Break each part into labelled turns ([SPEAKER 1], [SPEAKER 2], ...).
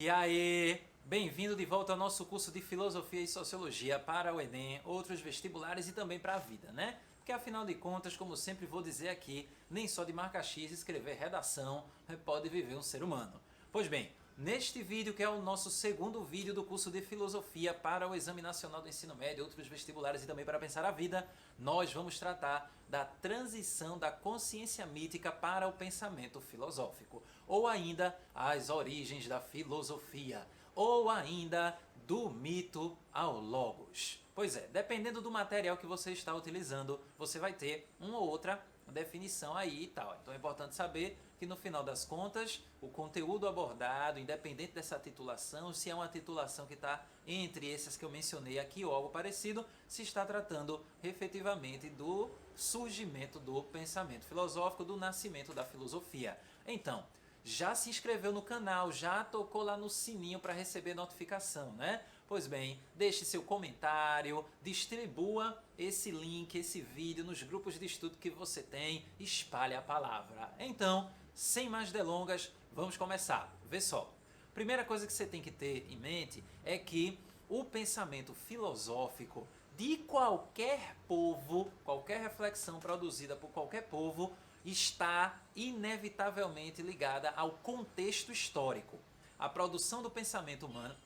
[SPEAKER 1] E aí, bem-vindo de volta ao nosso curso de Filosofia e Sociologia para o Enem, outros vestibulares e também para a vida, né? Porque afinal de contas, como sempre vou dizer aqui, nem só de marca X escrever redação pode viver um ser humano. Pois bem, neste vídeo, que é o nosso segundo vídeo do curso de Filosofia para o Exame Nacional do Ensino Médio, outros vestibulares e também para pensar a vida, nós vamos tratar da transição da consciência mítica para o pensamento filosófico, ou ainda as origens da filosofia, ou ainda do mito ao logos. Pois é, dependendo do material que você está utilizando, você vai ter uma ou outra definição aí e tal. Então é importante saber que no final das contas, o conteúdo abordado, independente dessa titulação, se é uma titulação que está entre essas que eu mencionei aqui ou algo parecido, se está tratando efetivamente do surgimento do pensamento filosófico, do nascimento da filosofia. Então, já se inscreveu no canal, já tocou lá no sininho para receber notificação, né? Pois bem, deixe seu comentário, distribua esse link, esse vídeo nos grupos de estudo que você tem, espalhe a palavra. Então, sem mais delongas, vamos começar. Vê só. Primeira coisa que você tem que ter em mente é que o pensamento filosófico de qualquer povo, qualquer reflexão produzida por qualquer povo, está inevitavelmente ligada ao contexto histórico. A produção do pensamento humano,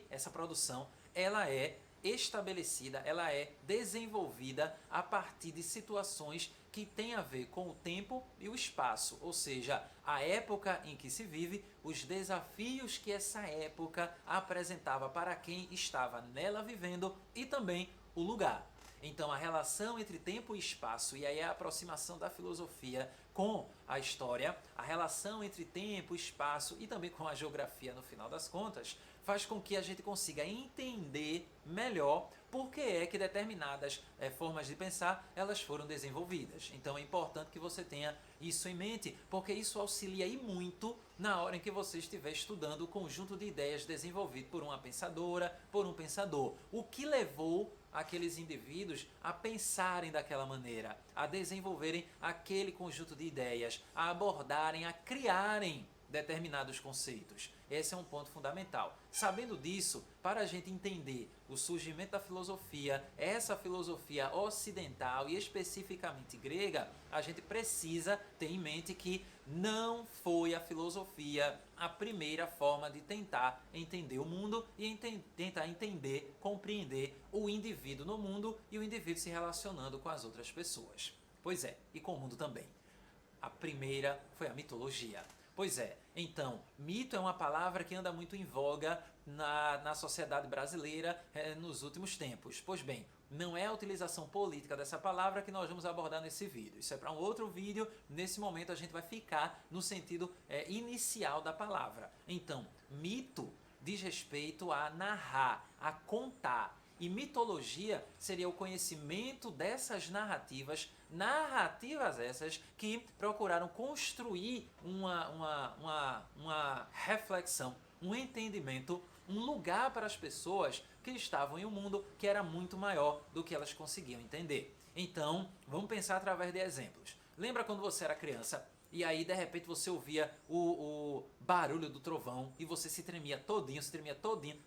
[SPEAKER 1] essa produção, ela é estabelecida, ela é desenvolvida a partir de situações que têm a ver com o tempo e o espaço, ou seja, a época em que se vive, os desafios que essa época apresentava para quem estava nela vivendo e também o lugar. Então, a relação entre tempo e espaço, e aí a aproximação da filosofia com a história, a relação entre tempo, espaço e também com a geografia no final das contas, faz com que a gente consiga entender melhor por que é que determinadas formas de pensar elas foram desenvolvidas. Então é importante que você tenha isso em mente, porque isso auxilia e muito na hora em que você estiver estudando o conjunto de ideias desenvolvido por uma pensadora, por um pensador. O que levou aqueles indivíduos a pensarem daquela maneira, a desenvolverem aquele conjunto de ideias, a abordarem, a criarem determinados conceitos. Esse é um ponto fundamental. Sabendo disso, para a gente entender o surgimento da filosofia, essa filosofia ocidental e especificamente grega, a gente precisa ter em mente que não foi a filosofia a primeira forma de tentar entender o mundo e tentar entender, compreender o indivíduo no mundo e o indivíduo se relacionando com as outras pessoas. Pois é, e com o mundo também. A primeira foi a mitologia. Pois é, então, mito é uma palavra que anda muito em voga na sociedade brasileira nos últimos tempos. Pois bem, não é a utilização política dessa palavra que nós vamos abordar nesse vídeo. Isso é para um outro vídeo. Nesse momento a gente vai ficar no sentido inicial da palavra. Então, mito diz respeito a narrar, a contar. E mitologia seria o conhecimento dessas narrativas, narrativas essas que procuraram construir uma reflexão, um entendimento, um lugar para as pessoas que estavam em um mundo que era muito maior do que elas conseguiam entender. Então, vamos pensar através de exemplos. Lembra quando você era criança? E aí, de repente, você ouvia o barulho do trovão e você se tremia todinho,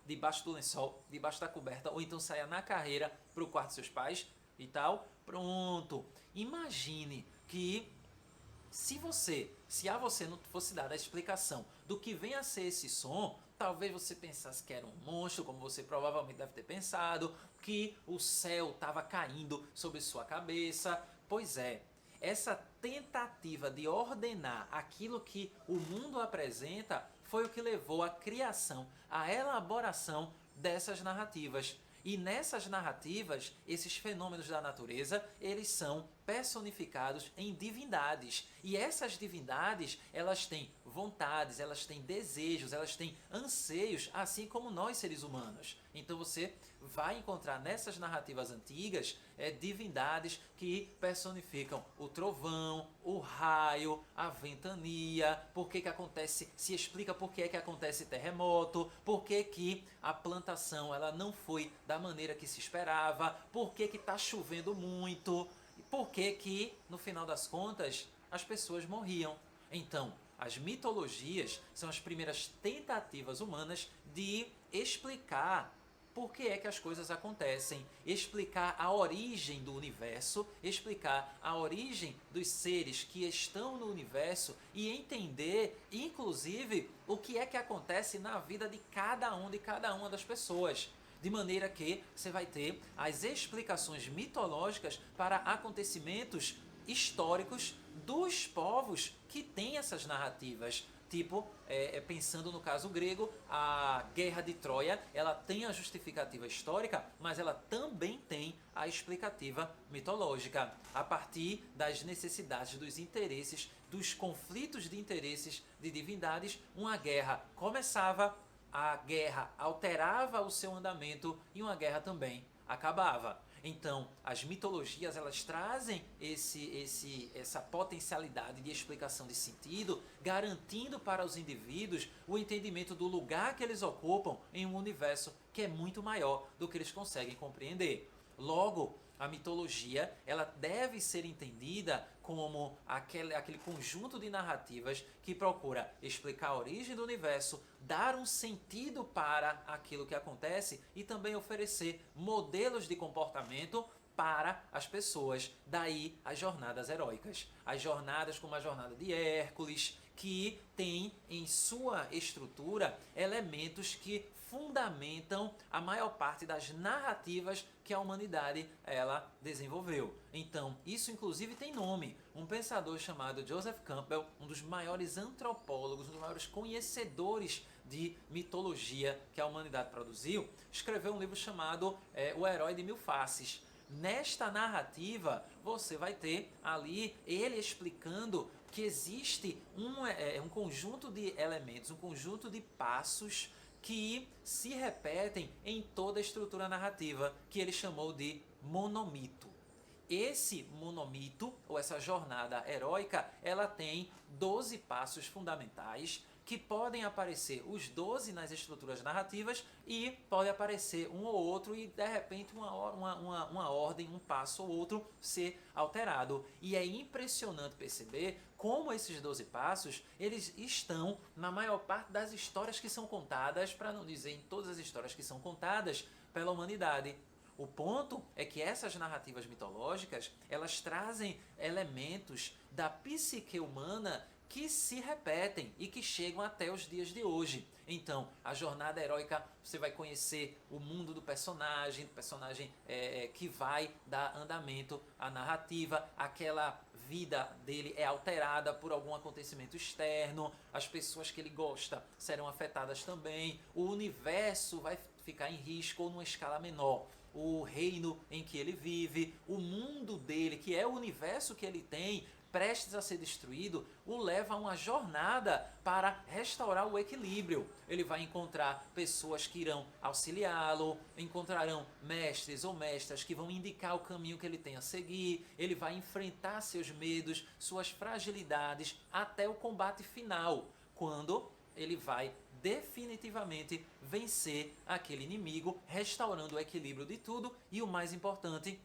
[SPEAKER 1] debaixo do lençol, debaixo da coberta, ou então saia na carreira para o quarto dos seus pais e tal. Pronto. Imagine que se a você não fosse dada a explicação do que vem a ser esse som, talvez você pensasse que era um monstro, como você provavelmente deve ter pensado, que o céu estava caindo sobre sua cabeça. Pois é, essa tentativa de ordenar aquilo que o mundo apresenta foi o que levou à criação, à elaboração dessas narrativas. E nessas narrativas, esses fenômenos da natureza, eles são personificados em divindades. E essas divindades, elas têm vontades, elas têm desejos, elas têm anseios, assim como nós seres humanos. Então você vai encontrar nessas narrativas antigas divindades que personificam o trovão, o raio, a ventania, por que acontece, se explica por que é que acontece terremoto, por que a plantação ela não foi da maneira que se esperava, por que está chovendo muito, e por que no final das contas as pessoas morriam. Então, as mitologias são as primeiras tentativas humanas de explicar por que é que as coisas acontecem, explicar a origem do universo, explicar a origem dos seres que estão no universo e entender, inclusive, o que é que acontece na vida de cada uma das pessoas. De maneira que você vai ter as explicações mitológicas para acontecimentos históricos dos povos que têm essas narrativas. Tipo, pensando no caso grego, a Guerra de Troia, ela tem a justificativa histórica, mas ela também tem a explicativa mitológica, a partir das necessidades, dos interesses, dos conflitos de interesses de divindades. Uma guerra começava, a guerra alterava o seu andamento e uma guerra também acabava. Então, as mitologias, elas trazem essa potencialidade de explicação de sentido, garantindo para os indivíduos o entendimento do lugar que eles ocupam em um universo que é muito maior do que eles conseguem compreender. Logo, a mitologia, ela deve ser entendida como aquele conjunto de narrativas que procura explicar a origem do universo, dar um sentido para aquilo que acontece e também oferecer modelos de comportamento para as pessoas. Daí as jornadas heróicas. As jornadas como a jornada de Hércules, que tem em sua estrutura elementos que fundamentam a maior parte das narrativas que a humanidade ela desenvolveu. Então, isso inclusive tem nome. Um pensador chamado Joseph Campbell, um dos maiores antropólogos, um dos maiores conhecedores de mitologia que a humanidade produziu, escreveu um livro chamado O Herói de Mil Faces. Nesta narrativa, você vai ter ali ele explicando que existe um conjunto de elementos, um conjunto de passos que se repetem em toda a estrutura narrativa, que ele chamou de monomito. Esse monomito, ou essa jornada heróica, ela tem 12 passos fundamentais, que podem aparecer os 12 nas estruturas narrativas e pode aparecer um ou outro e de repente uma ordem, um passo ou outro ser alterado. E é impressionante perceber como esses 12 passos, eles estão na maior parte das histórias que são contadas, para não dizer em todas as histórias que são contadas pela humanidade. O ponto é que essas narrativas mitológicas, elas trazem elementos da psique humana que se repetem e que chegam até os dias de hoje. Então, a jornada heróica, você vai conhecer o mundo do personagem que vai dar andamento à narrativa, aquela vida dele é alterada por algum acontecimento externo, as pessoas que ele gosta serão afetadas também, o universo vai ficar em risco ou numa escala menor. O reino em que ele vive, o mundo dele, que é o universo que ele tem, prestes a ser destruído, o leva a uma jornada para restaurar o equilíbrio. Ele vai encontrar pessoas que irão auxiliá-lo, encontrarão mestres ou mestras que vão indicar o caminho que ele tem a seguir, ele vai enfrentar seus medos, suas fragilidades, até o combate final, quando ele vai definitivamente vencer aquele inimigo, restaurando o equilíbrio de tudo e, o mais importante,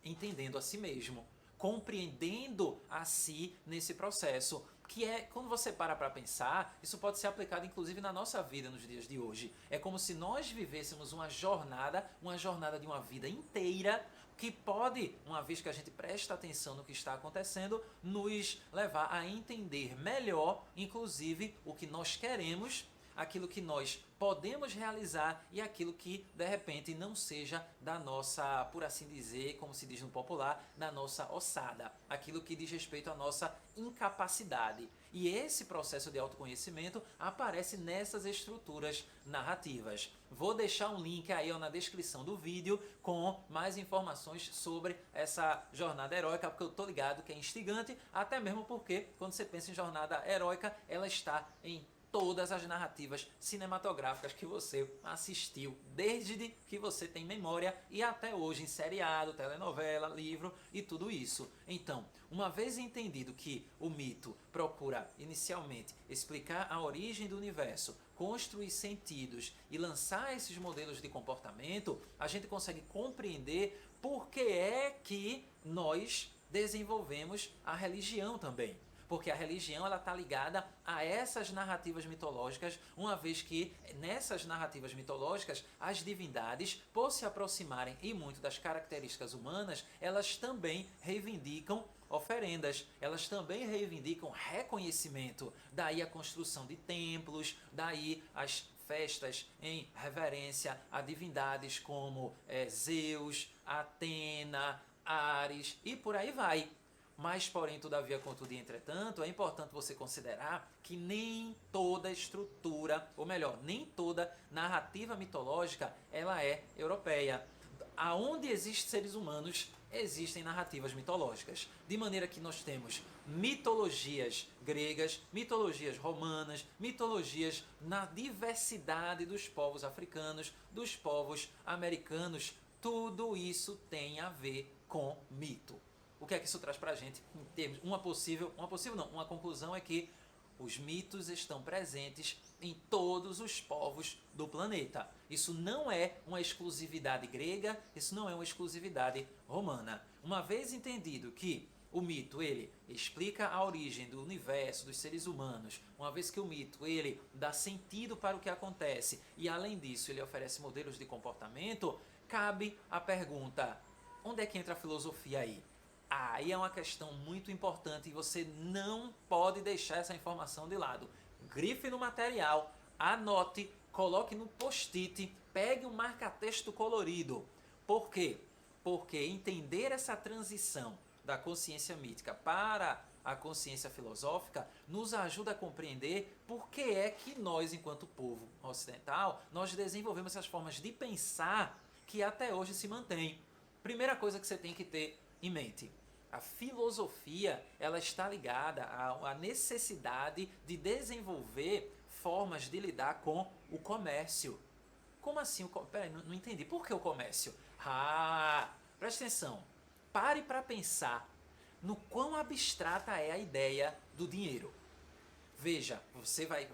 [SPEAKER 1] entendendo a si mesmo, compreendendo a si nesse processo, que é, quando você para pensar, isso pode ser aplicado inclusive na nossa vida nos dias de hoje. É como se nós vivêssemos uma jornada de uma vida inteira, que pode, uma vez que a gente presta atenção no que está acontecendo, nos levar a entender melhor, inclusive, o que nós queremos, aquilo que nós podemos realizar e aquilo que, de repente, não seja da nossa, por assim dizer, como se diz no popular, da nossa ossada, aquilo que diz respeito à nossa incapacidade. E esse processo de autoconhecimento aparece nessas estruturas narrativas. Vou deixar um link aí na descrição do vídeo com mais informações sobre essa jornada heróica, porque eu tô ligado que é instigante, até mesmo porque, quando você pensa em jornada heróica, ela está em todas as narrativas cinematográficas que você assistiu, desde que você tem memória e até hoje em seriado, telenovela, livro e tudo isso. Então, uma vez entendido que o mito procura inicialmente explicar a origem do universo, construir sentidos e lançar esses modelos de comportamento, a gente consegue compreender por que é que nós desenvolvemos a religião também. porque a religião ela está ligada a essas narrativas mitológicas, uma vez que nessas narrativas mitológicas as divindades, por se aproximarem e muito das características humanas, elas também reivindicam oferendas, elas também reivindicam reconhecimento, daí a construção de templos, daí as festas em reverência a divindades como Zeus, Atena, Ares e por aí vai. Mas, porém, todavia, contudo e entretanto, é importante você considerar que nem toda estrutura, ou melhor, nem toda narrativa mitológica, ela é europeia. Aonde existem seres humanos, existem narrativas mitológicas. De maneira que nós temos mitologias gregas, mitologias romanas, mitologias na diversidade dos povos africanos, dos povos americanos. Tudo isso tem a ver com mito. O que é que isso traz pra gente? Em termos, uma conclusão é que os mitos estão presentes em todos os povos do planeta. Isso não é uma exclusividade grega, isso não é uma exclusividade romana. Uma vez entendido que o mito ele explica a origem do universo, dos seres humanos, uma vez que o mito ele dá sentido para o que acontece e além disso ele oferece modelos de comportamento, cabe a pergunta: onde é que entra a filosofia aí? Aí é uma questão muito importante e você não pode deixar essa informação de lado. Grife no material, anote, coloque no post-it, pegue um marca-texto colorido. Por quê? Porque entender essa transição da consciência mítica para a consciência filosófica nos ajuda a compreender por que é que nós, enquanto povo ocidental, nós desenvolvemos essas formas de pensar que até hoje se mantêm. Primeira coisa que você tem que ter em mente: a filosofia ela está ligada à necessidade de desenvolver formas de lidar com o comércio. Como assim? Peraí, não entendi. Por que o comércio? Preste atenção. Pare para pensar no quão abstrata é a ideia do dinheiro. Veja,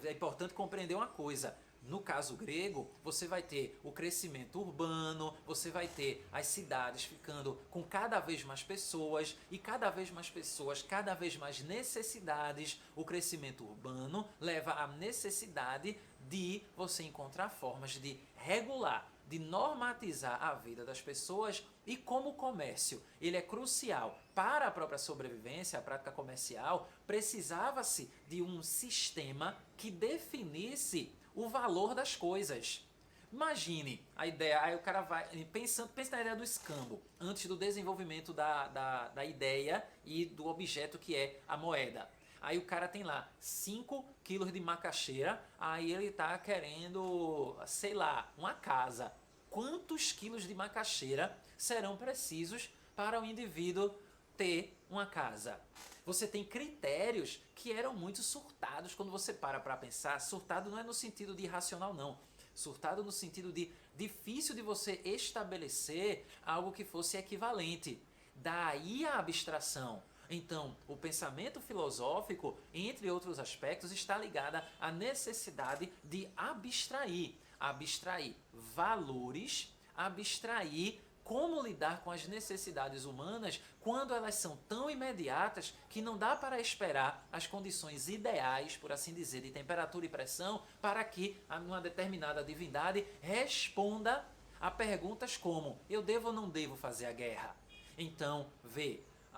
[SPEAKER 1] é importante compreender uma coisa. No caso grego, você vai ter o crescimento urbano, você vai ter as cidades ficando com cada vez mais pessoas e cada vez mais pessoas, cada vez mais necessidades. O crescimento urbano leva à necessidade de você encontrar formas de regular, de normatizar a vida das pessoas e como o comércio ele é crucial para a própria sobrevivência, a prática comercial, precisava-se de um sistema que definisse o valor das coisas. Imagine a ideia, aí o cara vai, pensa na ideia do escambo, antes do desenvolvimento da ideia e do objeto que é a moeda. Aí o cara tem lá 5 quilos de macaxeira, aí ele tá querendo, sei lá, uma casa. Quantos quilos de macaxeira serão precisos para o indivíduo ter uma casa? Você tem critérios que eram muito surtados quando você para pensar. Surtado não é no sentido de irracional, não. Surtado no sentido de difícil de você estabelecer algo que fosse equivalente. Daí a abstração. Então, o pensamento filosófico, entre outros aspectos, está ligado à necessidade de abstrair. Abstrair valores, abstrair como lidar com as necessidades humanas quando elas são tão imediatas que não dá para esperar as condições ideais, por assim dizer, de temperatura e pressão para que uma determinada divindade responda a perguntas como: eu devo ou não devo fazer a guerra? Então,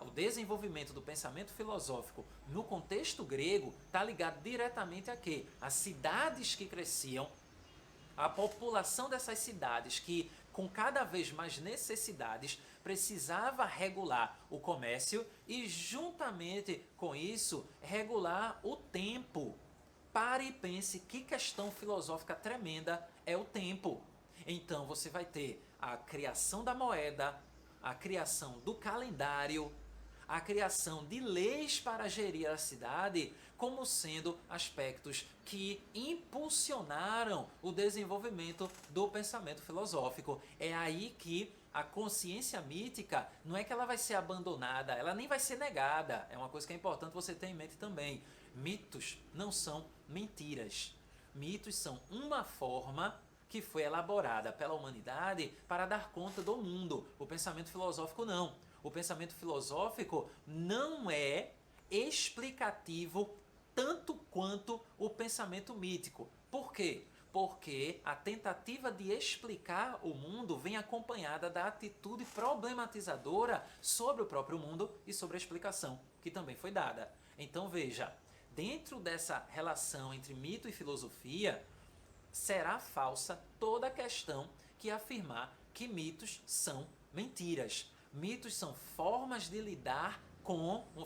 [SPEAKER 1] o desenvolvimento do pensamento filosófico no contexto grego está ligado diretamente a quê? As cidades que cresciam, a população dessas cidades que, com cada vez mais necessidades, precisava regular o comércio e, juntamente com isso, regular o tempo. Pare e pense que questão filosófica tremenda é o tempo. Então você vai ter a criação da moeda, a criação do calendário, a criação de leis para gerir a cidade como sendo aspectos que impulsionaram o desenvolvimento do pensamento filosófico. É aí que a consciência mítica não é que ela vai ser abandonada, ela nem vai ser negada. É uma coisa que é importante você ter em mente também. Mitos não são mentiras. Mitos são uma forma que foi elaborada pela humanidade para dar conta do mundo. O pensamento filosófico não. O pensamento filosófico não é explicativo tanto quanto o pensamento mítico. Por quê? Porque a tentativa de explicar o mundo vem acompanhada da atitude problematizadora sobre o próprio mundo e sobre a explicação que também foi dada. Então veja, dentro dessa relação entre mito e filosofia, será falsa toda a questão que afirmar que mitos são mentiras. Mitos são formas de lidar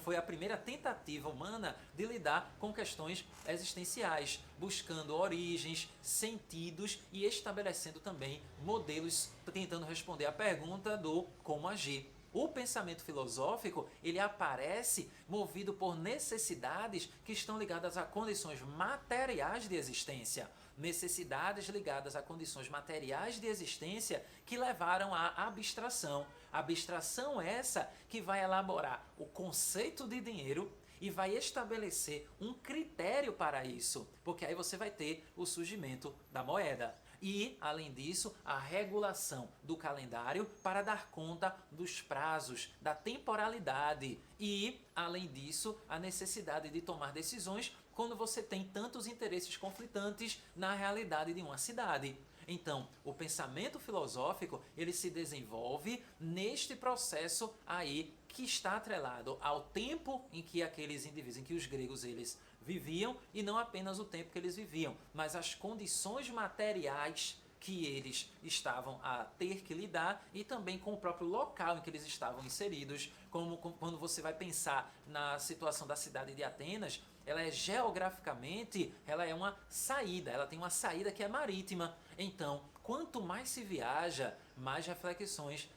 [SPEAKER 1] foi a primeira tentativa humana de lidar com questões existenciais, buscando origens, sentidos e estabelecendo também modelos, tentando responder à pergunta do como agir. O pensamento filosófico, ele aparece movido por necessidades que estão ligadas a condições materiais de existência. Necessidades ligadas a condições materiais de existência que levaram à abstração. Abstração essa que vai elaborar o conceito de dinheiro e vai estabelecer um critério para isso, porque aí você vai ter o surgimento da moeda. E, além disso, a regulação do calendário para dar conta dos prazos, da temporalidade e, além disso, a necessidade de tomar decisões quando você tem tantos interesses conflitantes na realidade de uma cidade. Então, o pensamento filosófico, ele se desenvolve neste processo aí que está atrelado ao tempo em que aqueles indivíduos, em que os gregos eles viviam, e não apenas o tempo que eles viviam, mas as condições materiais que eles estavam a ter que lidar e também com o próprio local em que eles estavam inseridos, como quando você vai pensar na situação da cidade de Atenas, ela é geograficamente, ela é uma saída, ela tem uma saída que é marítima. Então, quanto mais se viaja, mais reflexões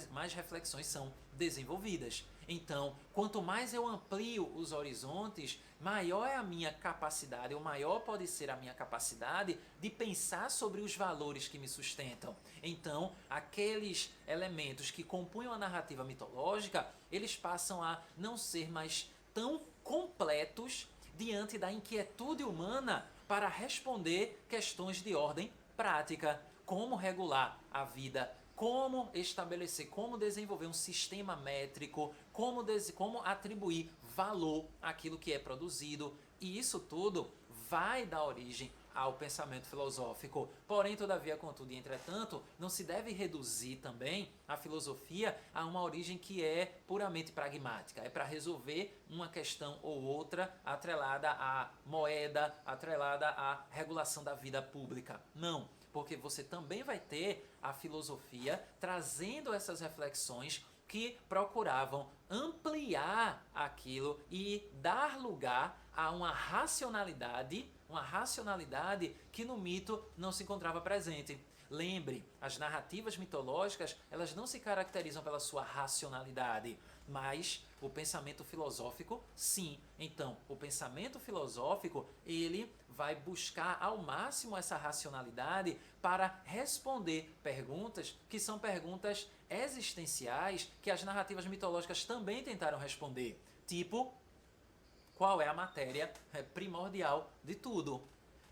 [SPEAKER 1] mais reflexões são desenvolvidas. Então, quanto mais eu amplio os horizontes, maior é a minha capacidade, ou maior pode ser a minha capacidade de pensar sobre os valores que me sustentam. Então, aqueles elementos que compunham a narrativa mitológica, eles passam a não ser mais tão completos diante da inquietude humana para responder questões de ordem prática, como regular a vida, como estabelecer, como desenvolver um sistema métrico, como atribuir valor àquilo que é produzido. E isso tudo vai dar origem ao pensamento filosófico. Porém, todavia, contudo e entretanto, não se deve reduzir também a filosofia a uma origem que é puramente pragmática. É para resolver uma questão ou outra atrelada à moeda, atrelada à regulação da vida pública. Não, porque você também vai ter a filosofia trazendo essas reflexões que procuravam ampliar aquilo e dar lugar a uma racionalidade que no mito não se encontrava presente. Lembre, as narrativas mitológicas, elas não se caracterizam pela sua racionalidade, mas o pensamento filosófico, sim. Então, o pensamento filosófico, ele vai buscar ao máximo essa racionalidade para responder perguntas que são perguntas existenciais que as narrativas mitológicas também tentaram responder. Tipo, qual é a matéria primordial de tudo?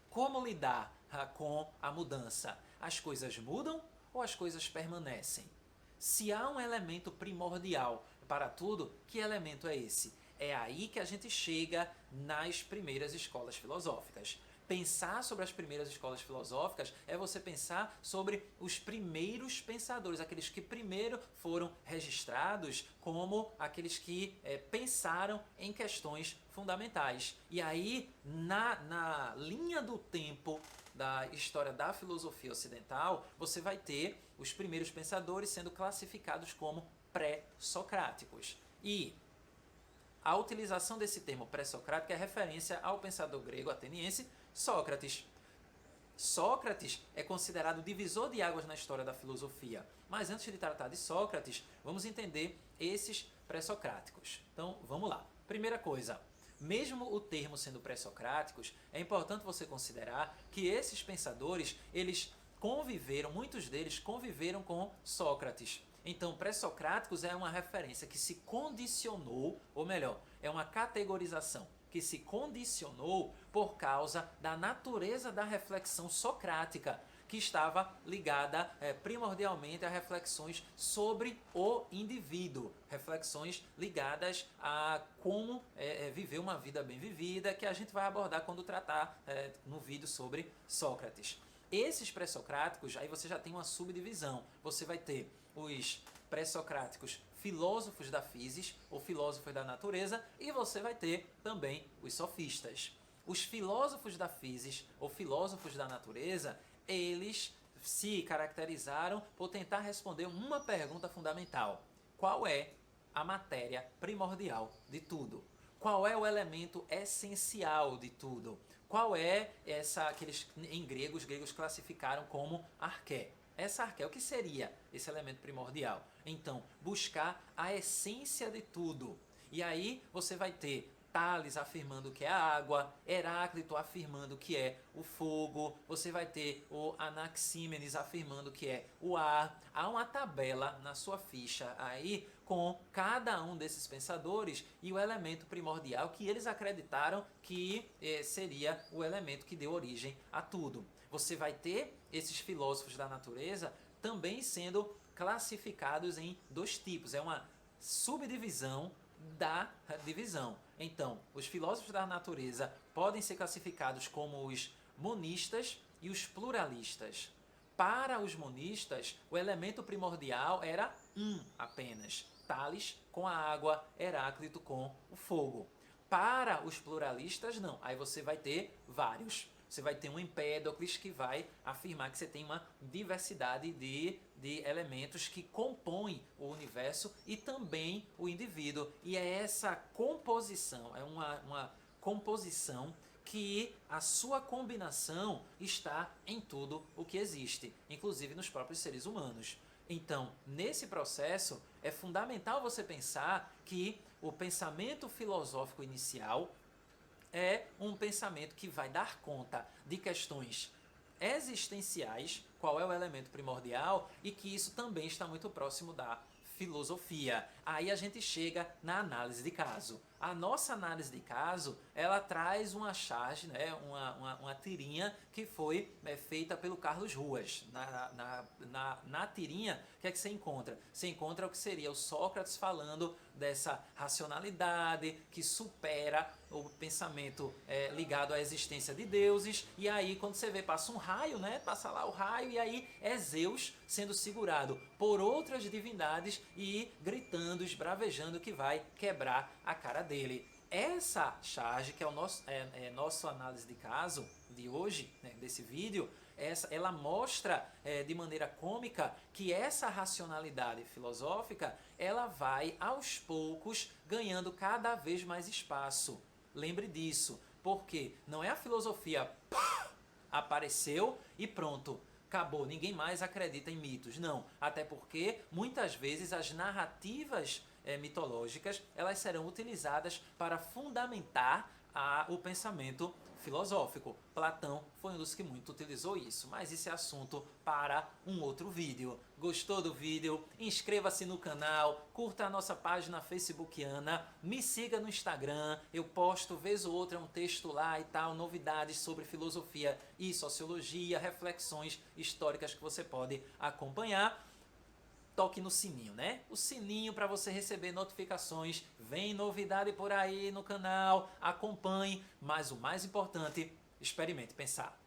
[SPEAKER 1] Como lidar com a mudança? As coisas mudam ou as coisas permanecem? Se há um elemento primordial para tudo, que elemento é esse? É aí que a gente chega nas primeiras escolas filosóficas. Pensar sobre as primeiras escolas filosóficas é você pensar sobre os primeiros pensadores, aqueles que primeiro foram registrados como aqueles que pensaram em questões fundamentais. E aí, na linha do tempo da história da filosofia ocidental, você vai ter os primeiros pensadores sendo classificados como pré-socráticos. E a utilização desse termo pré-socrático é referência ao pensador grego ateniense Sócrates. Sócrates é considerado o divisor de águas na história da filosofia. Mas antes de tratar de Sócrates, vamos entender esses pré-socráticos. Então, vamos lá. Primeira coisa, mesmo o termo sendo pré-socráticos, é importante você considerar que esses pensadores, eles conviveram, muitos deles conviveram com Sócrates. Então, pré-socráticos é uma referência que se condicionou, ou melhor, é uma categorização que se condicionou por causa da natureza da reflexão socrática, que estava ligada primordialmente a reflexões sobre o indivíduo, reflexões ligadas a como viver uma vida bem vivida, que a gente vai abordar quando tratar no vídeo sobre Sócrates. Esses pré-socráticos, aí você já tem uma subdivisão. Você vai ter os pré-socráticos filósofos da physis, ou filósofos da natureza, e você vai ter também os sofistas. Os filósofos da physis, ou filósofos da natureza, eles se caracterizaram por tentar responder uma pergunta fundamental. Qual é a matéria primordial de tudo? Qual é o elemento essencial de tudo? Qual é essa que eles, em grego, os gregos classificaram como arché? Essa arché, o que seria esse elemento primordial? Então, buscar a essência de tudo. E aí você vai ter Tales afirmando que é a água, Heráclito afirmando que é o fogo, você vai ter o Anaxímenes afirmando que é o ar. Há uma tabela na sua ficha aí com cada um desses pensadores e o elemento primordial que eles acreditaram que seria o elemento que deu origem a tudo. Você vai ter esses filósofos da natureza também sendo classificados em dois tipos, é uma subdivisão da divisão. Então, os filósofos da natureza podem ser classificados como os monistas e os pluralistas. Para os monistas, o elemento primordial era um apenas, Tales com a água, Heráclito com o fogo. Para os pluralistas, não. Aí você vai ter vários. Você vai ter um Empédocles que vai afirmar que você tem uma diversidade de elementos que compõem o universo e também o indivíduo. E é essa composição, é uma composição que a sua combinação está em tudo o que existe, inclusive nos próprios seres humanos. Então, nesse processo, é fundamental você pensar que o pensamento filosófico inicial é um pensamento que vai dar conta de questões existenciais, qual é o elemento primordial, e que isso também está muito próximo da filosofia. Aí a gente chega na análise de caso. A nossa análise de caso, ela traz uma charge, né, uma tirinha que foi feita pelo Carlos Ruas. Na tirinha, o que é que você encontra? Você encontra o que seria o Sócrates falando dessa racionalidade que supera o pensamento ligado à existência de deuses, e aí quando você vê, passa um raio, né? Passa lá o raio, e aí é Zeus sendo segurado por outras divindades e gritando, esbravejando que vai quebrar a cara dele. Essa charge, que é o nossa análise de caso de hoje, né, desse vídeo, ela mostra de maneira cômica que essa racionalidade filosófica ela vai aos poucos ganhando cada vez mais espaço. Lembre disso, porque não é a filosofia apareceu e pronto, acabou, ninguém mais acredita em mitos. Não, até porque muitas vezes as narrativas mitológicas elas serão utilizadas para fundamentar o pensamento filosófico. Platão foi um dos que muito utilizou isso, mas esse é assunto para um outro vídeo. Gostou do vídeo? Inscreva-se no canal, curta a nossa página facebookiana, me siga no Instagram, eu posto vez ou outra um texto lá e tal, novidades sobre filosofia e sociologia, reflexões históricas que você pode acompanhar. Toque no sininho, né? O sininho para você receber notificações. Vem novidade por aí no canal, acompanhe, mas o mais importante, experimente pensar.